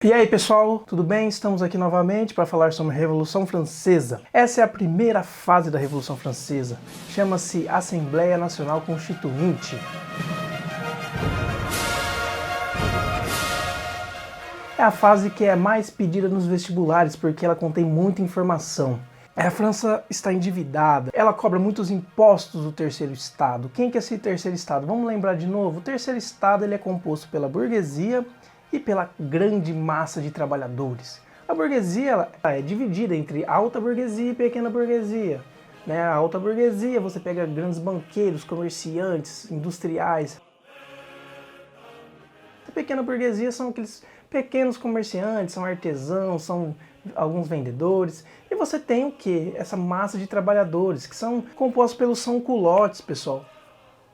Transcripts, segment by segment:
E aí pessoal, tudo bem? Estamos aqui novamente para falar sobre a Revolução Francesa. Essa é a primeira fase da Revolução Francesa. Chama-se Assembleia Nacional Constituinte. É a fase que é mais pedida nos vestibulares porque ela contém muita informação. A França está endividada, ela cobra muitos impostos do terceiro estado. Quem que é esse terceiro estado? Vamos lembrar de novo? O terceiro estado ele é composto pela burguesia e pela grande massa de trabalhadores. A burguesia ela é dividida entre alta burguesia e pequena burguesia. A alta burguesia você pega grandes banqueiros, comerciantes, industriais. A pequena burguesia são aqueles pequenos comerciantes, são artesãos, são alguns vendedores. E você tem o quê? Essa massa de trabalhadores que são compostos pelos sans-culottes, pessoal.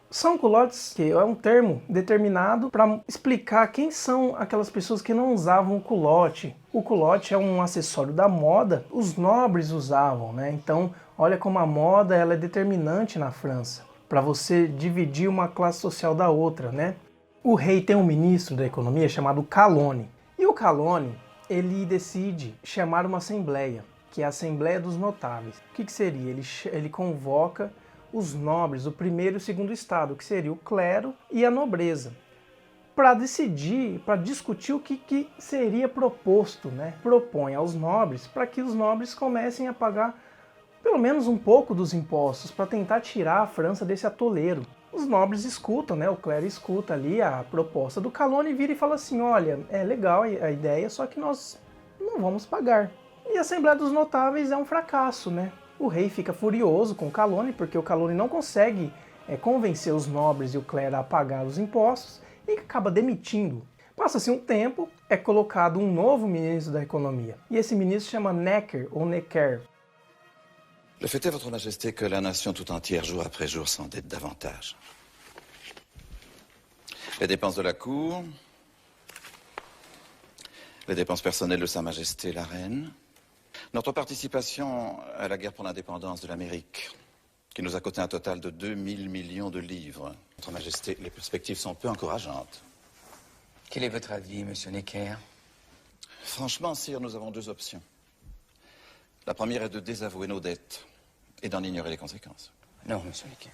Sans-culottes, que é um termo determinado para explicar quem são aquelas pessoas que não usavam o culotte. O culotte é um acessório da moda, os nobres usavam, né? Então, olha como a moda ela é determinante na França, para você dividir uma classe social da outra, né? O rei tem um ministro da economia chamado Calonne. E o Calonne, ele decide chamar uma assembleia, que é a Assembleia dos Notáveis. O que seria? Ele convoca os nobres, o primeiro e o segundo estado, que seria o clero e a nobreza, para decidir, para discutir o que seria proposto, né? Propõe aos nobres para que os nobres comecem a pagar pelo menos um pouco dos impostos, para tentar tirar a França desse atoleiro. Os nobres escutam, né? O clero escuta ali a proposta do Calonne e vira e fala assim, olha, é legal a ideia, só que nós não vamos pagar. E a Assembleia dos Notáveis é um fracasso, né? O rei fica furioso com o Calonne, porque o Calonne não consegue convencer os nobres e o clero a pagar os impostos e acaba demitindo. Passa-se um tempo, é colocado um novo ministro da economia. E esse ministro chama Necker, ou Necker. Le fait est, Votre Majesté, que la nation tout entière, jour après jour, s'endette davantage. Les dépenses de la cour, les dépenses personnelles de Sa Majesté la Reine, notre participation à la guerre pour l'indépendance de l'Amérique, qui nous a coûté un total de 2000 millions de livres. Votre Majesté, les perspectives sont peu encourageantes. Quel est votre avis, Monsieur Necker? Franchement, Sire, nous avons deux options. La première est de désavouer nos dettes et d'en ignorer les conséquences. Non, Monsieur Necker.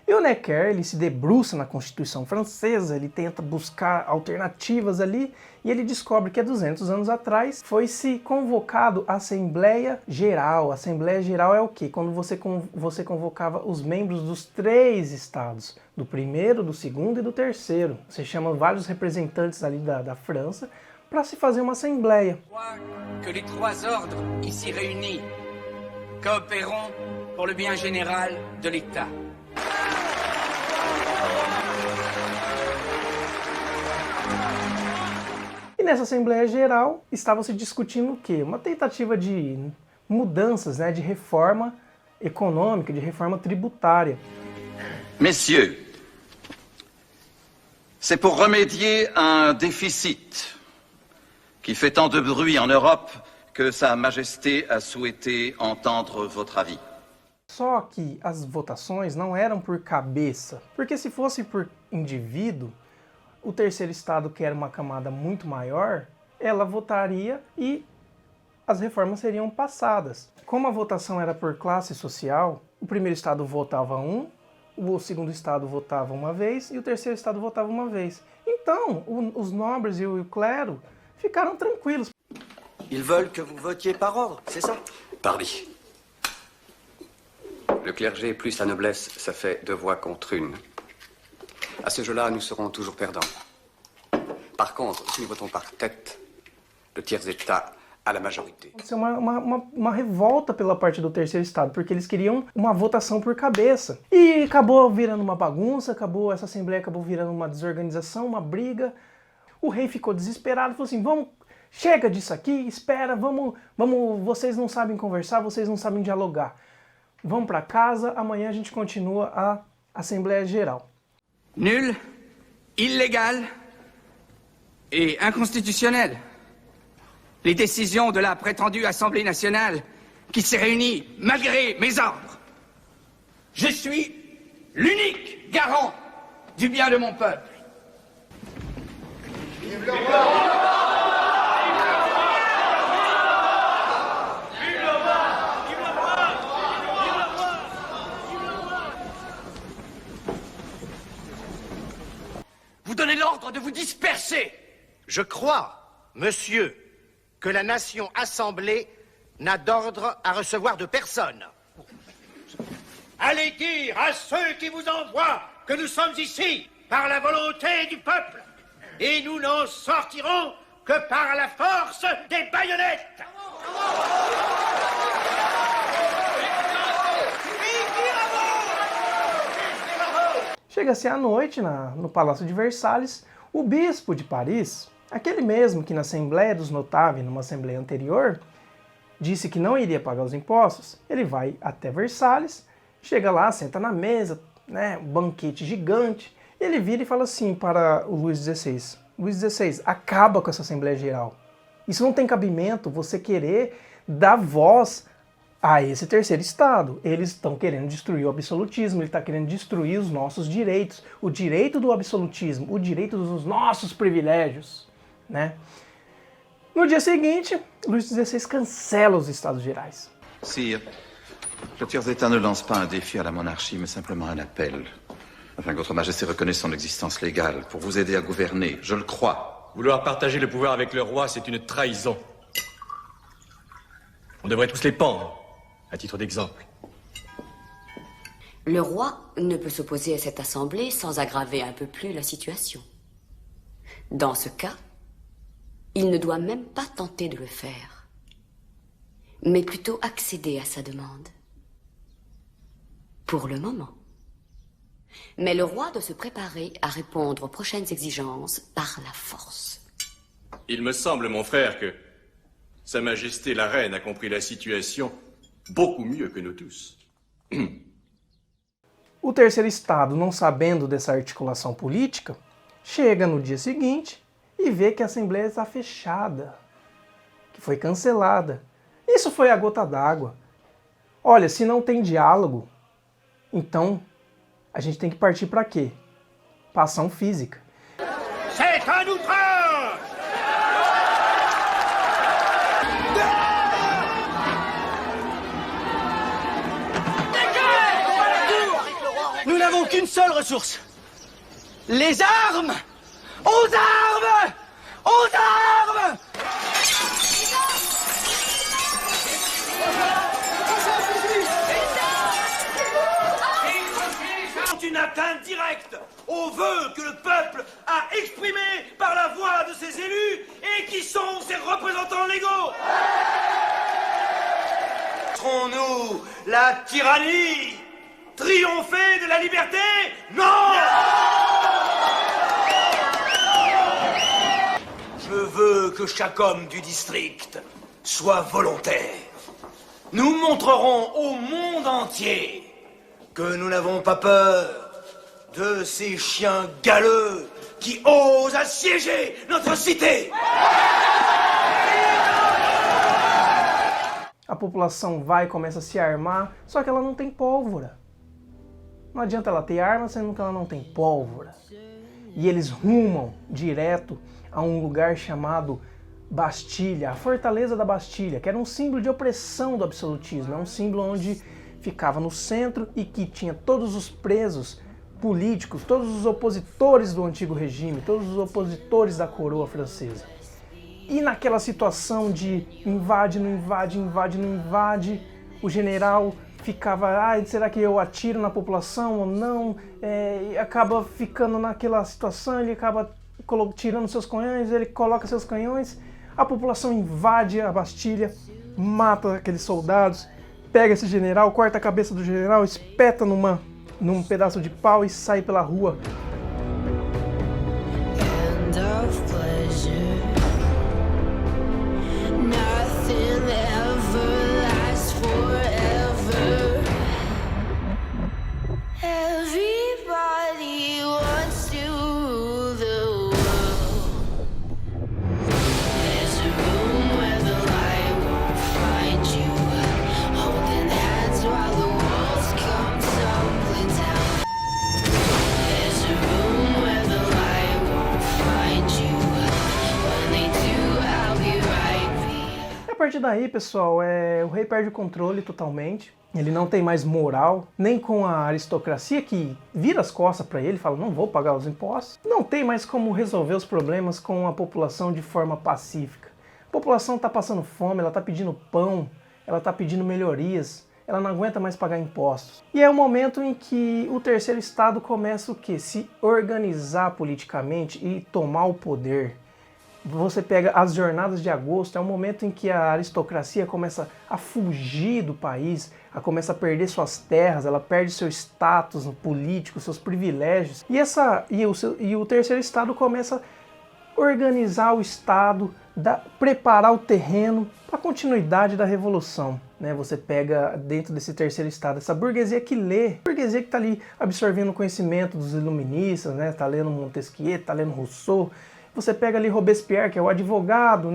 E o Necker, ele se debruça na Constituição Francesa, ele tenta buscar alternativas ali, e ele descobre que há 200 anos atrás foi-se convocado a Assembleia Geral. A Assembleia Geral é o quê? Quando você convocava os membros dos 3 estados, do primeiro, do segundo e do terceiro. Você chama vários representantes ali da França para se fazer uma assembleia. Que les 3 ordres ici réunis coopéreront pour le bien général de l'État. E nessa Assembleia Geral estava se discutindo o quê? Uma tentativa de mudanças, né, de reforma econômica, de reforma tributária. Messieurs, c'est pour remédier à un déficit qui fait tant de bruit en Europe que Sa Majesté a souhaité entendre votre avis. Só que as votações não eram por cabeça, porque se fosse por indivíduo, o terceiro estado, que era uma camada muito maior, ela votaria e as reformas seriam passadas. Como a votação era por classe social, o primeiro estado votava o segundo estado votava uma vez e o terceiro estado votava uma vez. Então, os nobres e o clero ficaram tranquilos. Ils veulent que vous votiez par ordre, c'est ça? Pardi. Le clergé plus la noblesse, ça fait 2 voix contre 1. À ce jeu-là, nous serons toujours perdants. Par contre, si nous votons par tête, le tiers-état a la majorité. Isso é uma revolta pela parte do terceiro estado, porque eles queriam uma votação por cabeça. E acabou virando uma bagunça, essa assembleia acabou virando uma desorganização, uma briga. O rei ficou desesperado, falou assim, chega disso aqui, espera, vamos, vocês não sabem conversar, vocês não sabem dialogar. Vamos para casa, amanhã a gente continua a Assembleia Geral. Nul, illégal et inconstitutionnel. Les décisions de la prétendue Assemblée nationale qui s'est réunie malgré mes ordres. Je suis l'unique garant du bien de mon peuple. Vive le roi! Je crois, monsieur, que la nation assemblée n'a d'ordre à recevoir de personne. Allez dire à ceux qui vous envoient que nous sommes ici par la volonté du peuple et nous n'en sortirons que par la force des baïonnettes. Chega-se à noite, no Palácio de Versalhes, o bispo de Paris, aquele mesmo que na Assembleia dos Notáveis, numa Assembleia anterior, disse que não iria pagar os impostos, ele vai até Versalhes, chega lá, senta na mesa, né, um banquete gigante, e ele vira e fala assim para o Luís XVI, Luís XVI, acaba com essa Assembleia Geral. Isso não tem cabimento, você querer dar voz a esse terceiro Estado. Eles estão querendo destruir o absolutismo, ele está querendo destruir os nossos direitos, o direito do absolutismo, o direito dos nossos privilégios, né? No dia seguinte, Luís XVI cancela os Estados Gerais. Sire, le tiers-État ne lance pas un défi à la monarchie, mais simplement un appel, afin que votre Majesté reconnaisse son existence légale, pour vous aider à gouverner, je le crois. Vouloir partager le pouvoir avec le roi, c'est une trahison. On devrait tous les pendre, à titre d'exemple. Le roi ne peut s'opposer à cette assemblée sans aggraver un peu plus la situation. Dans ce cas, il ne doit même pas tenter de le faire, mais plutôt accéder à sa demande. Pour le moment. Mais le roi doit se préparer à répondre aux prochaines exigences par la force. Il me semble, mon frère, que Sa Majesté la Reine a compris la situation beaucoup mieux que nous tous. O terceiro Estado, não sabendo dessa articulação política, chega no dia seguinte e vê que a Assembleia está fechada, que foi cancelada. Isso foi a gota d'água. Olha, se não tem diálogo, então a gente tem que partir para quê? Para ação física. C'est un outrage! Nous n'avons qu'une seule ressource. Les armes! Aux armes! Aux armes! Une atteinte directe aux vœux que le peuple a exprimés par la voix de ses élus et qui sont ses représentants légaux. Serons-nous la tyrannie triompher de la liberté? Non! Je veux que chaque homme du district soit volontaire. Nous montrerons au monde entier que nous n'avons pas peur de ces chiens galeux qui osent assiéger notre cité. A população vai e começa a se armar, só que ela não tem pólvora. Não adianta ela ter arma sendo que ela não tem pólvora. E eles rumam direto a um lugar chamado Bastilha, a fortaleza da Bastilha, que era um símbolo de opressão do absolutismo, é um símbolo onde ficava no centro e que tinha todos os presos políticos, todos os opositores do antigo regime, todos os opositores da coroa francesa. E naquela situação de invade, não invade, invade, não invade, o general ficava, será que eu atiro na população ou não? E acaba ficando naquela situação, ele acaba tirando seus canhões, ele coloca seus canhões, a população invade a Bastilha, mata aqueles soldados, pega esse general, corta a cabeça do general, espeta num pedaço de pau e sai pela rua. A partir daí, pessoal, o rei perde o controle totalmente, Ele não tem mais moral, nem com a aristocracia que vira as costas para ele, fala, não vou pagar os impostos. Não tem mais como resolver os problemas com a população de forma pacífica. A população está passando fome, ela está pedindo pão, ela está pedindo melhorias, ela não aguenta mais pagar impostos. E é o momento em que o terceiro estado começa o quê? Se organizar politicamente e tomar o poder. Você pega as jornadas de agosto, é um momento em que a aristocracia começa a fugir do país, começa a perder suas terras, ela perde seu status político, seus privilégios. E o terceiro estado começa a organizar o estado, preparar o terreno para a continuidade da revolução. Você pega dentro desse terceiro estado essa burguesia que lê, a burguesia que está ali absorvendo o conhecimento dos iluministas, está lendo Montesquieu, está lendo Rousseau. Você pega ali Robespierre, que é o advogado,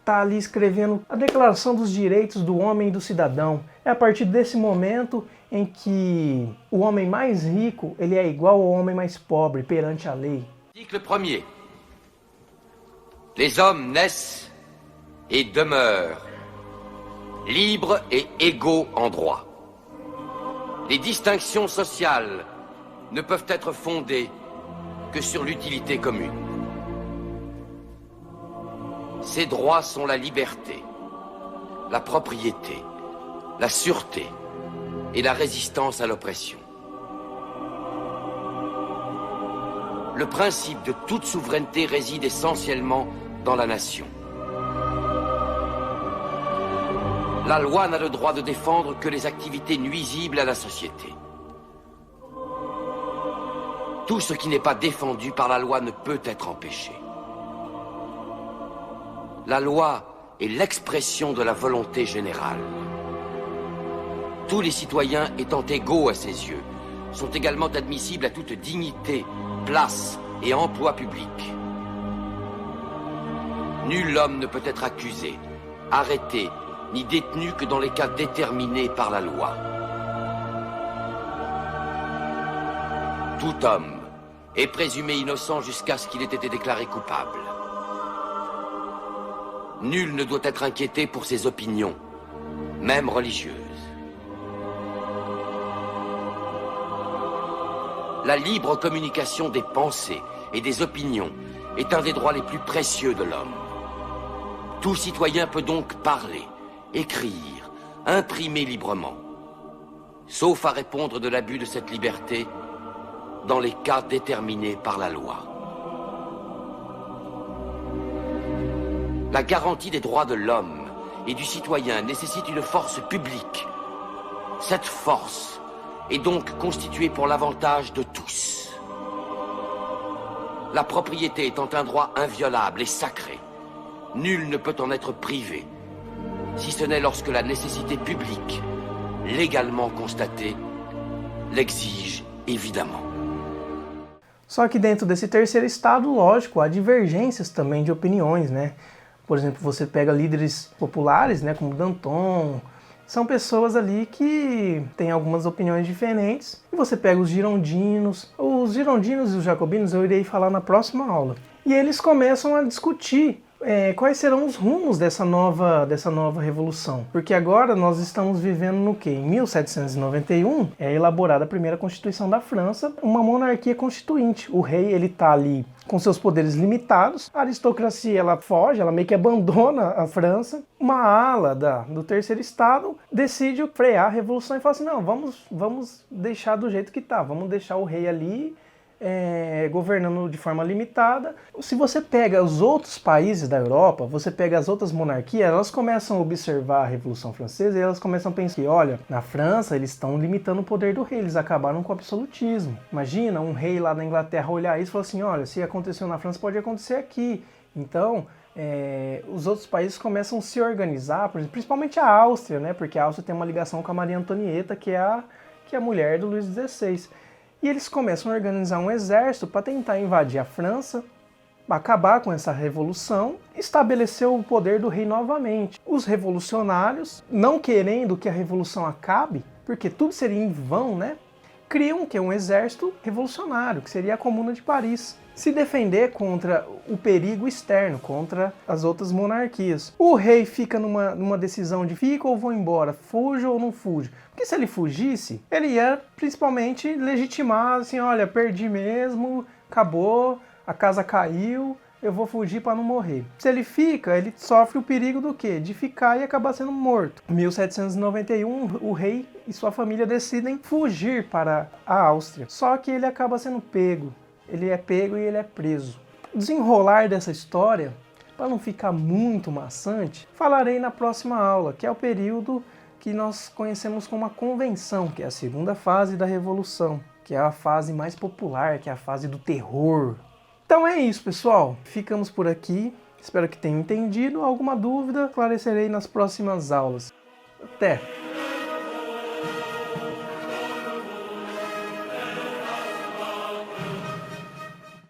tá ali escrevendo a Declaração dos Direitos do Homem e do Cidadão. É a partir desse momento em que o homem mais rico, ele é igual ao homem mais pobre perante a lei. Article 1er. Les hommes naissent et demeurent libres et égaux en droit. Les distinctions sociales ne peuvent être fondées que sur l'utilité commune. Ces droits sont la liberté, la propriété, la sûreté et la résistance à l'oppression. Le principe de toute souveraineté réside essentiellement dans la nation. La loi n'a le droit de défendre que les activités nuisibles à la société. Tout ce qui n'est pas défendu par la loi ne peut être empêché. La loi est l'expression de la volonté générale. Tous les citoyens étant égaux à ses yeux, sont également admissibles à toute dignité, place et emploi public. Nul homme ne peut être accusé, arrêté, ni détenu que dans les cas déterminés par la loi. Tout homme est présumé innocent jusqu'à ce qu'il ait été déclaré coupable. Nul ne doit être inquiété pour ses opinions, même religieuses. La libre communication des pensées et des opinions est un des droits les plus précieux de l'homme. Tout citoyen peut donc parler, écrire, imprimer librement, sauf à répondre de l'abus de cette liberté dans les cas déterminés par la loi. La garantie des droits de l'homme et du citoyen nécessite une force publique. Cette force est donc constituée pour l'avantage de tous. La propriété étant un droit inviolable et sacré, nul ne peut en être privé, si ce n'est lorsque la nécessité publique, légalement constatée, l'exige évidemment. Só que dentro desse terceiro estado, lógico, há divergências também de opiniões, Por exemplo, você pega líderes populares, como Danton, são pessoas ali que têm algumas opiniões diferentes. E você pega os girondinos e os jacobinos eu irei falar na próxima aula. E eles começam a discutir quais serão os rumos dessa nova revolução. Porque agora nós estamos vivendo no quê? Em 1791 é elaborada a primeira Constituição da França, uma monarquia constituinte. O rei ele está ali com seus poderes limitados, a aristocracia ela foge, ela meio que abandona a França. Uma ala do terceiro estado decide frear a revolução e fala assim, não, vamos deixar do jeito que está, vamos deixar o rei ali governando de forma limitada. Se você pega os outros países da Europa, você pega as outras monarquias, elas começam a observar a Revolução Francesa e elas começam a pensar que, olha, na França eles estão limitando o poder do rei, eles acabaram com o absolutismo. Imagina um rei lá na Inglaterra olhar isso e falar assim, olha, se aconteceu na França pode acontecer aqui. Então, os outros países começam a se organizar, principalmente a Áustria, porque a Áustria tem uma ligação com a Maria Antonieta, que é a mulher do Luís XVI. E eles começam a organizar um exército para tentar invadir a França, acabar com essa revolução, estabelecer o poder do rei novamente. Os revolucionários, não querendo que a revolução acabe, porque tudo seria em vão, criam um exército revolucionário, que seria a Comuna de Paris. se defender contra o perigo externo, contra as outras monarquias. O rei fica numa decisão de fico ou vou embora, fujo ou não fujo. Porque se ele fugisse, ele ia principalmente legitimar assim, olha, perdi mesmo, acabou, a casa caiu, eu vou fugir para não morrer. Se ele fica, ele sofre o perigo do quê? De ficar e acabar sendo morto. Em 1791, o rei e sua família decidem fugir para a Áustria. Só que ele acaba sendo pego. Ele é pego e ele é preso. O desenrolar dessa história, para não ficar muito maçante, falarei na próxima aula, que é o período que nós conhecemos como a Convenção, que é a segunda fase da Revolução, que é a fase mais popular, que é a fase do terror. Então é isso, pessoal. Ficamos por aqui. Espero que tenham entendido. Alguma dúvida, esclarecerei nas próximas aulas. Até!